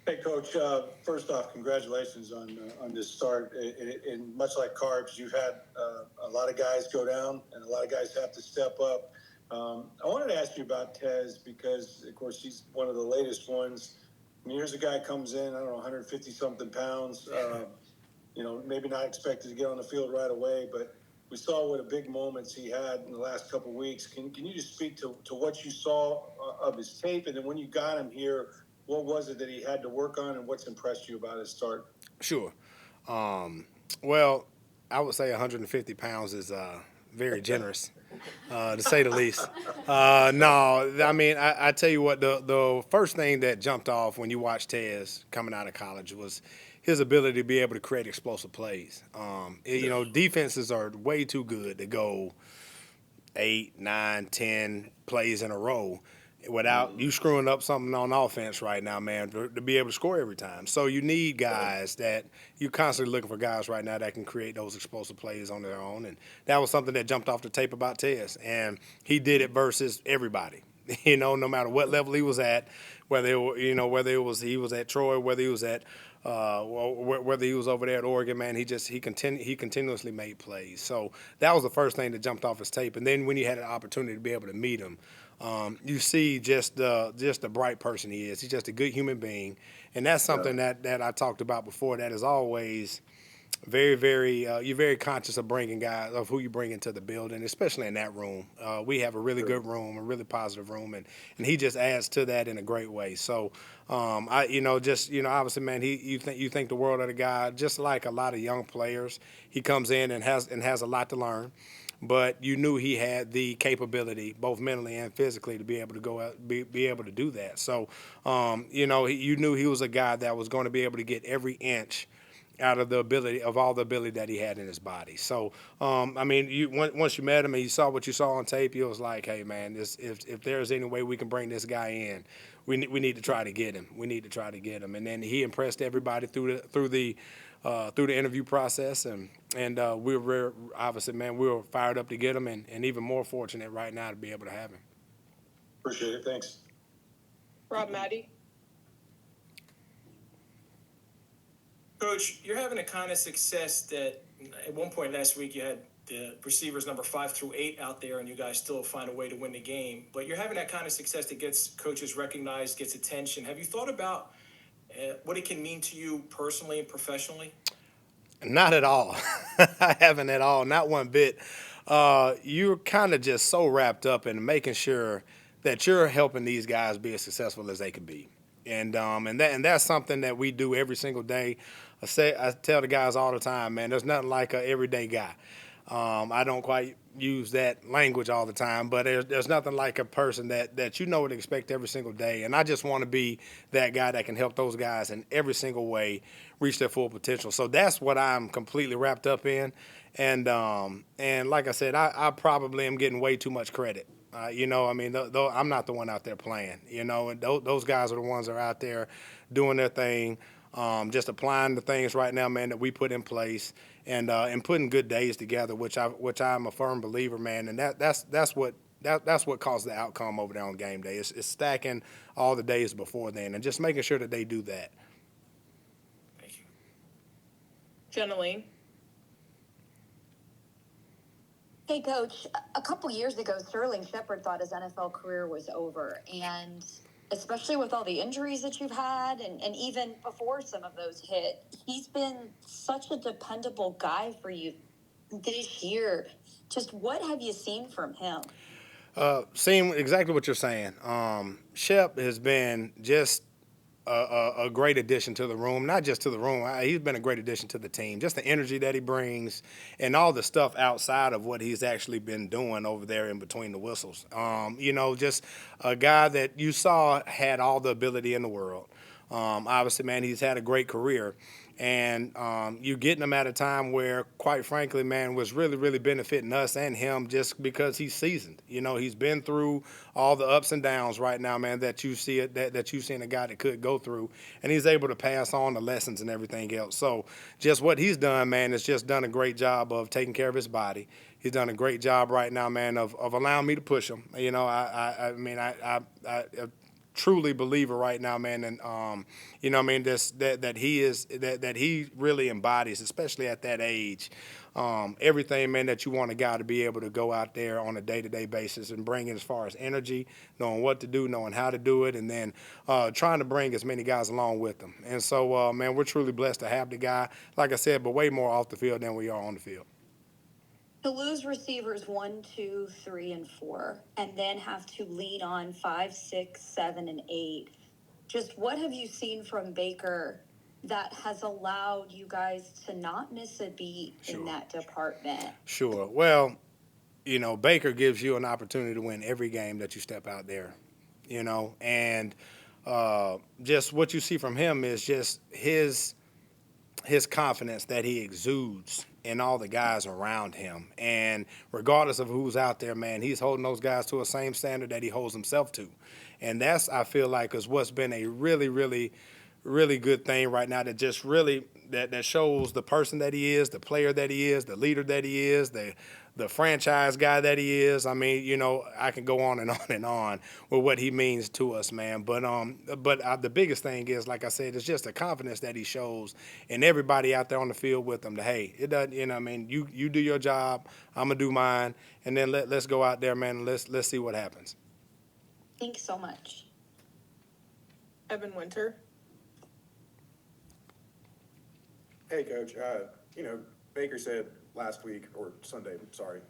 Hey, Coach. First off, congratulations on this start. And much like Carbs, you've had a lot of guys go down, and a lot of guys have to step up. I wanted to ask you about Tez because, of course, he's one of the latest ones. I mean, here's a guy comes in, I don't know, 150 something pounds. Maybe not expected to get on the field right away, but we saw what a big moments he had in the last couple of weeks. Can you just speak to what you saw of his tape, and then when you got him here, what was it that he had to work on, and what's impressed you about his start? Sure. Well, I would say 150 pounds is very generous, to say the least. No, I mean, I tell you what, the first thing that jumped off when you watched Tez coming out of college was his ability to be able to create explosive plays. Defenses are way too good to go 8, 9, 10 plays in a row without you screwing up something on offense right now, man, to be able to score every time. So you need guys that you're constantly looking for guys right now that can create those explosive plays on their own. And that was something that jumped off the tape about Tez. And he did it versus everybody. No matter what level he was at, whether it was he was at Troy, whether he was at whether he was over there at Oregon, man, he continuously made plays. So that was the first thing that jumped off his tape. And then when you had an opportunity to be able to meet him, you see just the bright person he is. He's just a good human being, and that's something that I talked about before. That is always very, very. You're very conscious of bringing guys of who you bring into the building, especially in that room. We have a really good room, a really positive room, and he just adds to that in a great way. So, obviously, man, you think the world of the guy. Just like a lot of young players, he comes in and has a lot to learn, but you knew he had the capability, both mentally and physically, to be able to go out, be able to do that. So, you knew he was a guy that was going to be able to get every inch out of all the ability that he had in his body. So, I mean, once you met him and you saw what you saw on tape, you was like, hey, man, if there's any way we can bring this guy in, we need to try to get him. We need to try to get him. And then he impressed everybody through the interview process, and we were obviously, man, we were fired up to get him, and even more fortunate right now to be able to have him. Appreciate it. Thanks. Rob Maddie. Coach, you're having a kind of success that at one point last week you had the receivers number 5 through 8 out there, and you guys still find a way to win the game. But you're having that kind of success that gets coaches recognized, gets attention. Have you thought about what it can mean to you personally and professionally? Not at all. I haven't at all, not one bit. You're kind of just so wrapped up in making sure that you're helping these guys be as successful as they can be, and that's something that we do every single day. I tell the guys all the time, man. There's nothing like a everyday guy. I don't quite use that language all the time, but there's nothing like a person that you know would expect every single day. And I just want to be that guy that can help those guys in every single way reach their full potential. So that's what I'm completely wrapped up in. And like I said, I probably am getting way too much credit. I mean, though I'm not the one out there playing. And those guys are the ones that are out there doing their thing, just applying the things right now, man, that we put in place, and putting good days together, which I'm a firm believer, man, and that's what caused the outcome over there on game day. It's stacking all the days before then and just making sure that they do that. Thank you. Jeneline. Hey, Coach. A couple years ago, Sterling Shepard thought his NFL career was over. And especially with all the injuries that you've had, and even before some of those hit, he's been such a dependable guy for you this year. Just what have you seen from him? Seeing exactly what you're saying. Shep has been just a great addition to the room, not just to the room. He's been a great addition to the team. Just the energy that he brings and all the stuff outside of what he's actually been doing over there in between the whistles. Just a guy that you saw had all the ability in the world. Obviously, man, he's had a great career. And you're getting him at a time where, quite frankly, man, was really, really benefiting us and him just because he's seasoned. He's been through all the ups and downs right now, man, that you see that you've seen a guy that could go through, and he's able to pass on the lessons and everything else. So just what he's done, man, is just done a great job of taking care of his body. He's done a great job right now, man, of allowing me to push him. I mean, truly believer right now, man, and you know, what I mean, that he really embodies, especially at that age, everything, man, that you want a guy to be able to go out there on a day-to-day basis and bring in as far as energy, knowing what to do, knowing how to do it, and then trying to bring as many guys along with them. And so, man, we're truly blessed to have the guy, like I said, but way more off the field than we are on the field. To lose receivers 1, 2, 3, and 4, and then have to lean on 5, 6, 7, and 8. Just what have you seen from Baker that has allowed you guys to not miss a beat in that department? Sure. Well, you know, Baker gives you an opportunity to win every game that you step out there, you know, and just what you see from him is just his confidence that he exudes in all the guys around him. And regardless of who's out there, man, he's holding those guys to a same standard that he holds himself to. And that's, I feel like, is what's been a really, really, really good thing right now, that just really that shows the person that he is, the player that he is, the leader that he is, the franchise guy that he is. I mean, you know, I can go on and on and on with what he means to us, man. But the biggest thing is, like I said, it's just the confidence that he shows in everybody out there on the field with him. That, hey, it doesn't, you know, I mean, you do your job, I'm gonna do mine, and then let's go out there, man. And let's see what happens. Thanks so much. Evan Winter. Hey, Coach. You know, Baker said last week, or Sunday, sorry,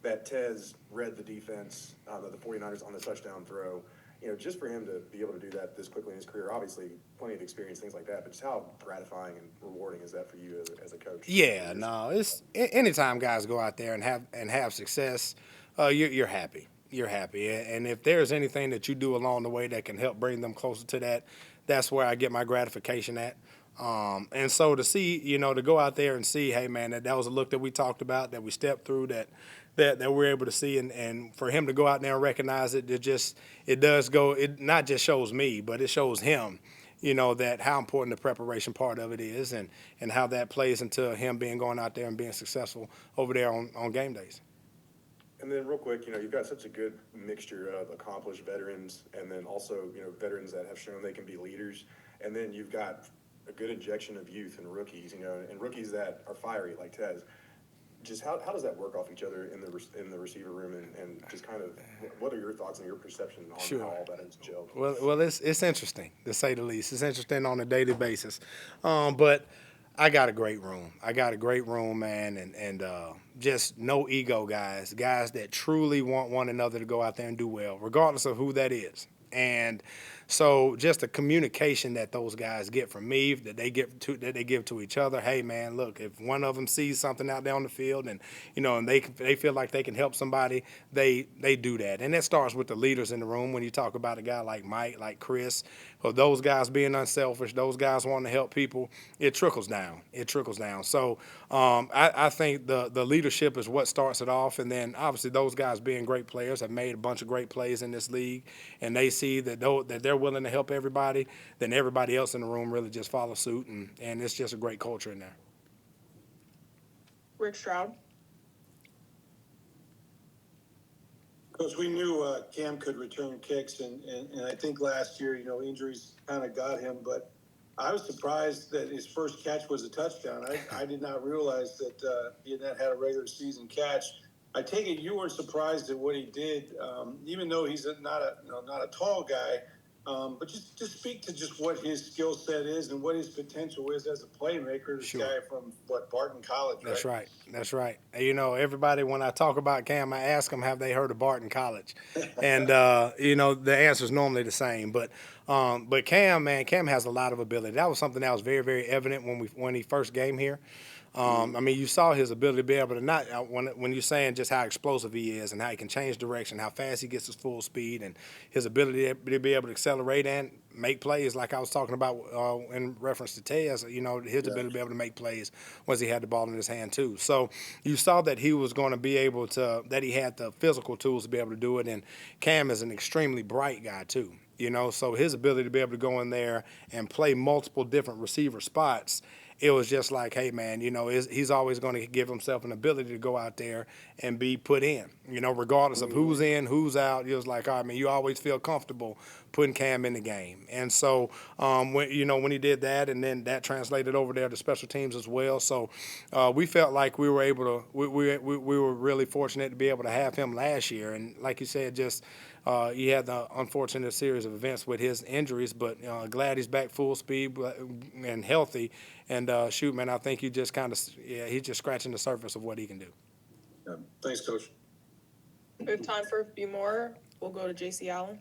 that Tez read the defense of the 49ers on the touchdown throw. You know, just for him to be able to do that this quickly in his career, obviously plenty of experience, things like that, but just how gratifying and rewarding is that for you as a coach? Yeah, no, it's anytime guys go out there and have success, you're happy. You're happy, and if there's anything that you do along the way that can help bring them closer to that, that's where I get my gratification at. And so to see, you know, to go out there and see, hey, man, that was a look that we talked about, that we stepped through, that we're able to see, and for him to go out there and recognize it, it not just shows me, but it shows him, you know, that how important the preparation part of it is, and how that plays into him going out there and being successful over there on game days. And then real quick, you know, you've got such a good mixture of accomplished veterans and then also, you know, veterans that have shown they can be leaders. And then you've got a good injection of youth and rookies, you know, and rookies that are fiery like Tez. Just how does that work off each other in the receiver room, and just kind of what are your thoughts and your perception on how all that is gelled? Well, it's interesting, to say the least. It's interesting on a daily basis. But I got a great room. Man, and just no ego guys that truly want one another to go out there and do well, regardless of who that is. And so just the communication that those guys get from me, that they give to each other. Hey, man, look, if one of them sees something out there on the field, and you know, and they feel like they can help somebody, they do that. And that starts with the leaders in the room. When you talk about a guy like Mike, like Chris, or those guys being unselfish, those guys wanting to help people, it trickles down. So I think the leadership is what starts it off, and then obviously those guys being great players have made a bunch of great plays in this league, and they see that they're willing to help everybody, then everybody else in the room really just follows suit, and it's just a great culture in there. Rick Stroud. Coach, we knew Cam could return kicks, and I think last year, you know, injuries kind of got him, but I was surprised that his first catch was a touchdown. I did not realize that he had not had a regular season catch. I take it you weren't surprised at what he did, even though he's not a tall guy. But just speak to just what his skill set is and what his potential is as a playmaker. This guy from Barton College, right? That's right. You know, everybody, when I talk about Cam, I ask them, have they heard of Barton College? And you know, the answer is normally the same. But Cam, man, Cam has a lot of ability. That was something that was very, very evident when he first came here. I mean, you saw his ability to be able to not when you're saying just how explosive he is and how he can change direction, how fast he gets his full speed, and his ability to be able to accelerate and make plays, like I was talking about in reference to Tez. You know, his ability to be able to make plays once he had the ball in his hand too. So you saw that he was going to be able to, that he had the physical tools to be able to do it. And Cam is an extremely bright guy too. You know, so his ability to be able to go in there and play multiple different receiver spots it was just like, hey, man, he's always going to give himself an ability to go out there and be put in, regardless of who's in, who's out. It was like, all right, man, you always feel comfortable putting Cam in the game. And so, when he did that, and then that translated over there to special teams as well. So we felt like we were able to, we were really fortunate to be able to have him last year. And like you said, just he had the unfortunate series of events with his injuries, but glad he's back full speed and healthy. And shoot, man, I think he just he's just scratching the surface of what he can do. Yeah. Thanks, Coach. We have time for a few more. We'll go to JC Allen.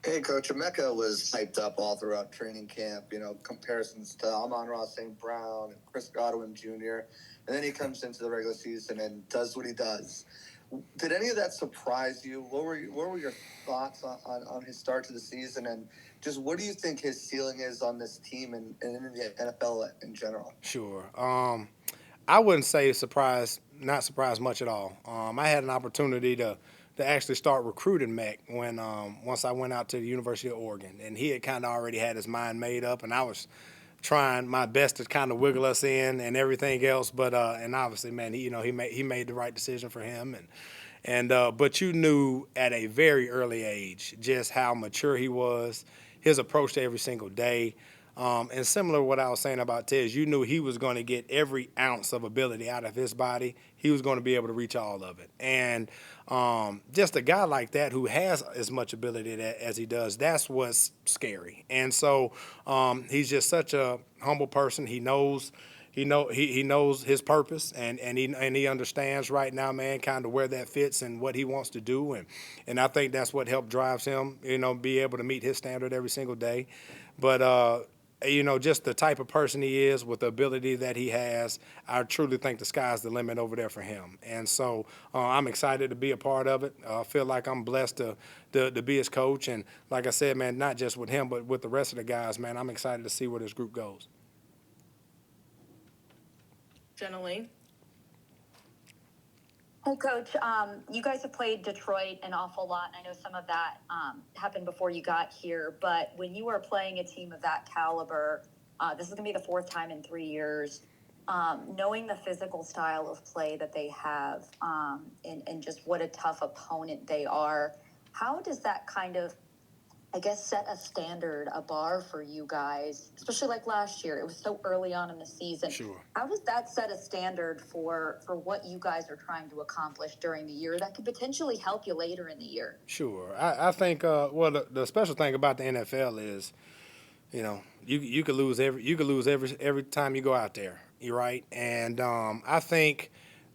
Hey, Coach, Amecha was hyped up all throughout training camp, comparisons to Amon-Ra St. Brown and Chris Godwin Jr., and then he comes into the regular season and does what he does. Did any of that surprise you? What were your thoughts on his start to the season, and just what do you think his ceiling is on this team and in the NFL in general? Sure. I wouldn't say not surprised much at all. I had an opportunity to actually start recruiting Mech when once I went out to the University of Oregon, and he had kind of already had his mind made up, and I was trying my best to kind of wiggle us in and everything else, but and obviously, man, he made the right decision for him, but you knew at a very early age just how mature he was, his approach to every single day. And similar to what I was saying about Tez, you knew he was going to get every ounce of ability out of his body. He was going to be able to reach all of it. And just a guy like that who has as much ability as he does, that's what's scary. And so he's just such a humble person. He knows his purpose, and he understands right now, man, kind of where that fits and what he wants to do. And I think that's what helped drives him, be able to meet his standard every single day. But just the type of person he is with the ability that he has, I truly think the sky's the limit over there for him. And so I'm excited to be a part of it. I feel like I'm blessed to be his coach. And like I said, man, not just with him, but with the rest of the guys, man, I'm excited to see where this group goes. Jenna Lane. Hey, Coach, you guys have played Detroit an awful lot, and I know some of that happened before you got here, but when you are playing a team of that caliber, this is going to be the fourth time in 3 years, knowing the physical style of play that they have and just what a tough opponent they are, how does that kind of, I guess, set a standard, a bar for you guys, especially like last year? It was so early on in the season. Sure. How does that set a standard for what you guys are trying to accomplish during the year that could potentially help you later in the year? Sure. I think, the special thing about the NFL is, you could lose every time you go out there. You're right. And I think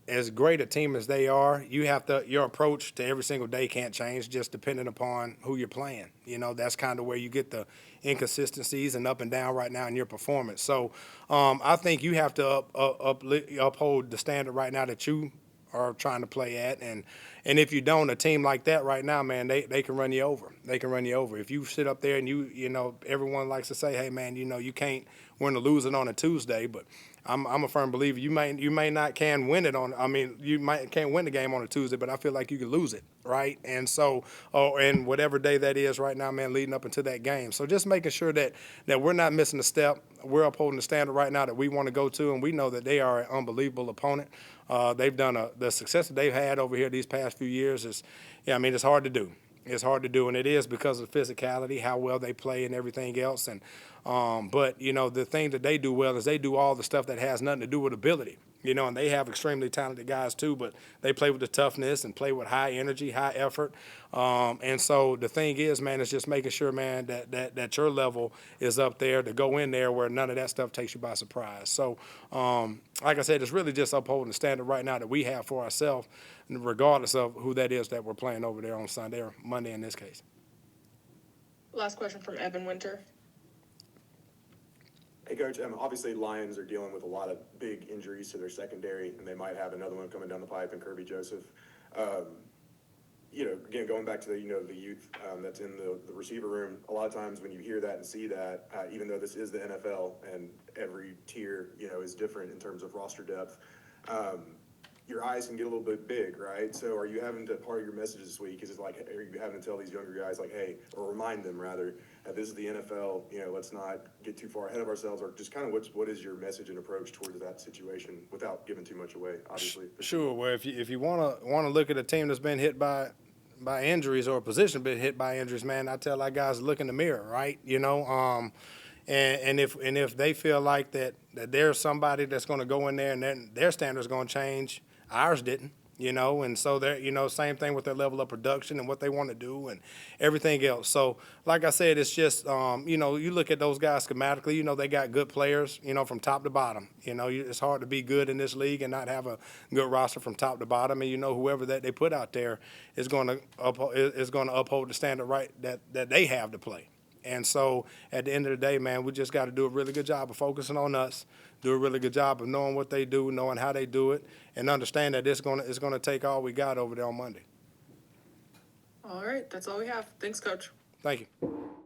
as great a team as they are, your approach to every single day can't change just depending upon who you're playing. That's kind of where you get the inconsistencies and up and down right now in your performance. So I think you have to uphold the standard right now that you are trying to play at. And if you don't, a team like that right now, man, they can run you over. They can run you over. If you sit up there and everyone likes to say, hey, man, you can't win or lose it on a Tuesday, but I'm a firm believer you may not can win it on. I mean, can't win the game on a Tuesday, but I feel like you can lose it, right? And so, and whatever day that is right now, man, leading up into that game. So just making sure that we're not missing a step. We're upholding the standard right now that we want to go to, and we know that they are an unbelievable opponent. They've done the success that they've had over here these past few years is, it's hard to do. It's hard to do, and it is because of physicality, how well they play, and everything else. And but the thing that they do well is they do all the stuff that has nothing to do with ability. And they have extremely talented guys too, but they play with the toughness and play with high energy, high effort. And so the thing is, man, is just making sure, man, that your level is up there to go in there where none of that stuff takes you by surprise. So, like I said, it's really just upholding the standard right now that we have for ourselves, regardless of who that is that we're playing over there on Sunday or Monday in this case. Last question from Evan Winter. Hey, Coach, obviously Lions are dealing with a lot of big injuries to their secondary, and they might have another one coming down the pipe in Kirby Joseph. Again, going back to the youth that's in the receiver room, a lot of times when you hear that and see that, even though this is the NFL and every tier, is different in terms of roster depth, your eyes can get a little bit big, right? So are you having to, part of your message this week, is it like, are you having to tell these younger guys, like, hey, or remind them rather, this is the NFL, you know, let's not get too far ahead of ourselves, or just kind of what is your message and approach towards that situation without giving too much away, obviously. Sure. Well, if you wanna look at a team that's been hit by injuries, or a position been hit by injuries, man, I tell our guys to look in the mirror, right? You know, and if they feel like that there's somebody that's going to go in there and then their standards going to change, ours didn't. You know, and so they're, you know, same thing with their level of production and what they want to do and everything else. So, like I said, it's just, you know, you look at those guys schematically, you know, they got good players, you know, from top to bottom. You know, it's hard to be good in this league and not have a good roster from top to bottom. And, you know, whoever that they put out there is going to uphold the standard right that they have to play. And so at the end of the day, man, we just got to do a really good job of focusing on us, do a really good job of knowing what they do, knowing how they do it, and understand that it's gonna take all we got over there on Monday. All right, that's all we have. Thanks, Coach. Thank you.